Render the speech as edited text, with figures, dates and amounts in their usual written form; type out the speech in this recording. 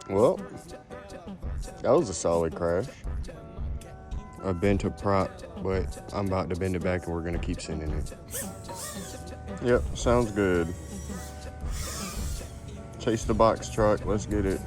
Well, that was a solid crash. I bent a prop, but I'm about to bend it back and we're gonna keep sending it. Yep, sounds good. Chase the box truck, let's get it.